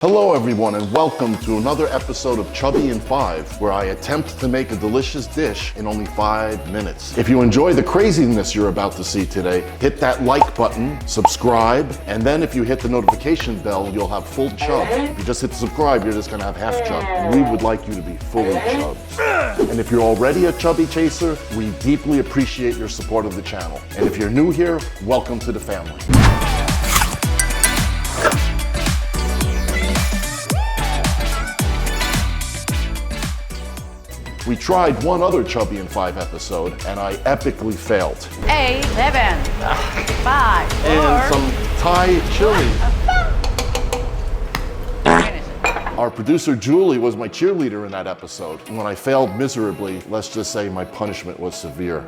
Hello everyone and welcome to another episode of Chubby in 5, where I attempt to make a delicious dish in only 5 minutes. If you enjoy the craziness you're about to see today, hit that like button, subscribe, and then if you hit the notification bell, you'll have full chub. If you just hit subscribe, you're just gonna have half chub. And we would like you to be fully chubbed. And if you're already a chubby chaser, we deeply appreciate your support of the channel. And if you're new here, welcome to the family. We tried one other Chubby in 5 episode, and I epically failed. 8, 7, 5, 4. And some Thai chili. Our producer Julie was my cheerleader in that episode. And when I failed miserably, let's just say my punishment was severe.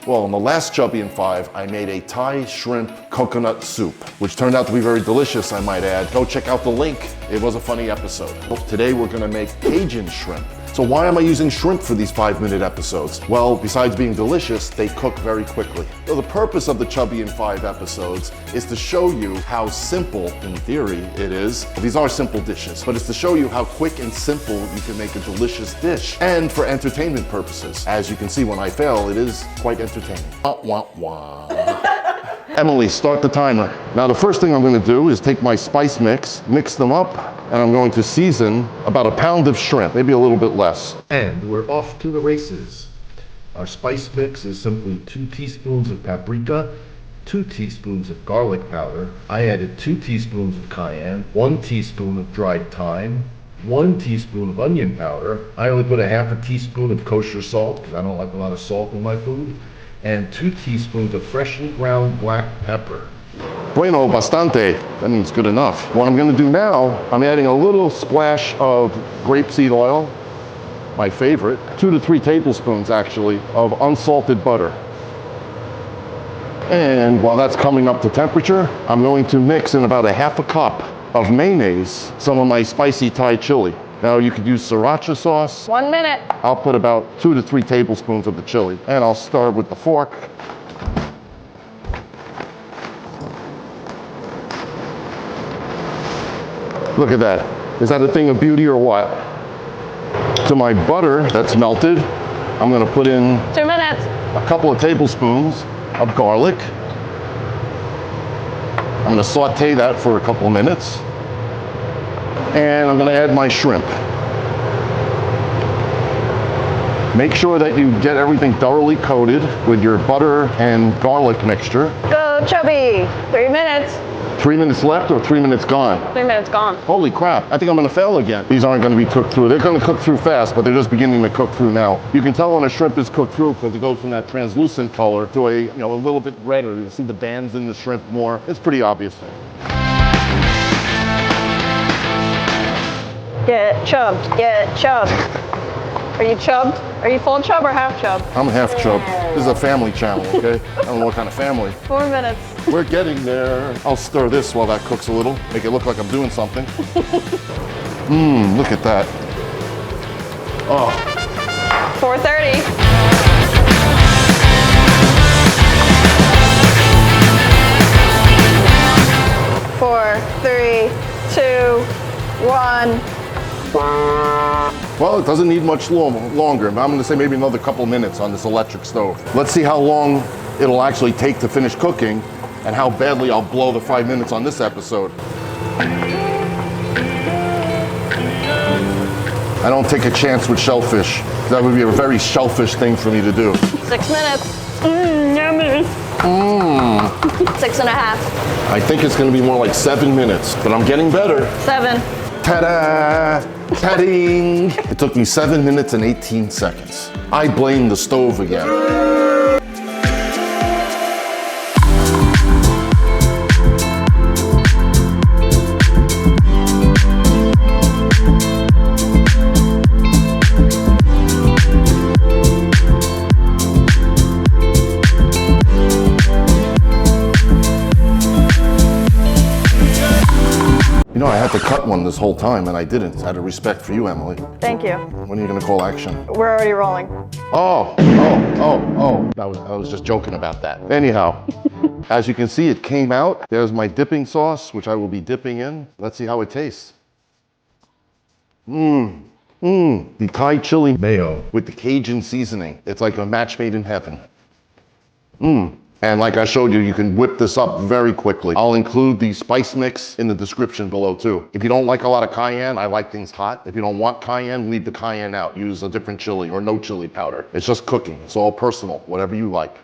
Well, in the last Chubby in 5, I made a Thai shrimp coconut soup, which turned out to be very delicious, I might add. Go check out the link. It was a funny episode. Well, today we're gonna make Cajun shrimp. So why am I using shrimp for these 5-minute episodes? Well, besides being delicious, they cook very quickly. So the purpose of the Chubby in 5 episodes is to show you how simple, in theory, it is. These are simple dishes, but it's to show you how quick and simple you can make a delicious dish, and for entertainment purposes. As you can see, when I fail, it is quite entertaining. Wah, wah, wah. Emily, start the timer. Now the first thing I'm gonna do is take my spice mix them up, and I'm going to season about a pound of shrimp, maybe a little bit less. And we're off to the races. Our spice mix is simply 2 teaspoons of paprika, 2 teaspoons of garlic powder. I added 2 teaspoons of cayenne, 1 teaspoon of dried thyme, 1 teaspoon of onion powder. I only put a half a teaspoon of kosher salt because I don't like a lot of salt in my food, and 2 teaspoons of freshly ground black pepper. Bueno, bastante. That means good enough. What I'm gonna do now, I'm adding a little splash of grapeseed oil, my favorite, 2 to 3 tablespoons actually, of unsalted butter. And while that's coming up to temperature, I'm going to mix in about a half a cup of mayonnaise, some of my spicy Thai chili. Now you could use sriracha sauce. 1 minute. I'll put about 2 to 3 tablespoons of the chili. And I'll start with the fork. Look at that. Is that a thing of beauty or what? To my butter that's melted, I'm gonna put in 2 minutes. a couple of tablespoons of garlic. I'm gonna saute that for a couple of minutes. And I'm gonna add my shrimp. Make sure that you get everything thoroughly coated with your butter and garlic mixture. Go, Chubby. 3 minutes. 3 minutes left or 3 minutes gone? 3 minutes gone. Holy crap, I think I'm gonna fail again. These aren't gonna be cooked through. They're gonna cook through fast, but they're just beginning to cook through now. You can tell when a shrimp is cooked through because it goes from that translucent color to a little bit redder. You see the bands in the shrimp more. It's pretty obvious. Get chubbed. Get chubbed. Are you chubbed? Are you full chub or half chub? I'm half chub. This is a family channel, okay? I don't know what kind of family. 4 minutes. We're getting there. I'll stir this while that cooks a little. Make it look like I'm doing something. Look at that. Oh. 4:30. Four, 3, 2, 1. Well, it doesn't need much longer. I'm gonna say maybe another couple minutes on this electric stove. Let's see how long it'll actually take to finish cooking and how badly I'll blow the 5 minutes on this episode. I don't take a chance with shellfish. That would be a very shellfish thing for me to do. 6 minutes. Yummy. 6.5. I think it's gonna be more like 7 minutes, but I'm getting better. 7. Ta-da! Ta-ding! It took me 7 minutes and 18 seconds. I blame the stove again. You know, I had to cut one this whole time, and I didn't, out of respect for you, Emily. Thank you. When are you gonna call action? We're already rolling. Oh. I was just joking about that. Anyhow, As you can see, it came out. There's my dipping sauce, which I will be dipping in. Let's see how it tastes. The Thai chili Mayo. with the Cajun seasoning. It's like a match made in heaven. And like I showed you, you can whip this up very quickly. I'll include the spice mix in the description below too. If you don't like a lot of cayenne, I like things hot. If you don't want cayenne, leave the cayenne out. Use a different chili or no chili powder. It's just cooking. It's all personal, whatever you like.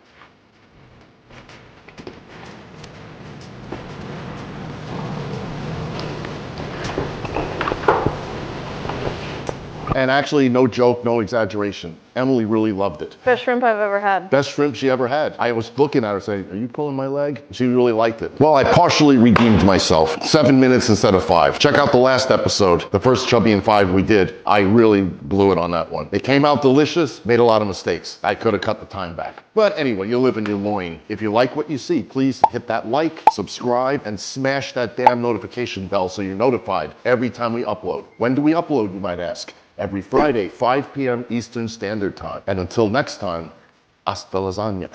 And actually, no joke, no exaggeration. Emily really loved it. Best shrimp I've ever had. Best shrimp she ever had. I was looking at her saying, are you pulling my leg? She really liked it. Well, I partially redeemed myself. 7 minutes instead of 5. Check out the last episode, the first Chubby and 5 we did. I really blew it on that one. It came out delicious, made a lot of mistakes. I could have cut the time back. But anyway, you live in your loin. If you like what you see, please hit that like, subscribe, and smash that damn notification bell so you're notified every time we upload. When do we upload, you might ask? Every Friday, 5 p.m. Eastern Standard Time. And until next time, hasta lasagna.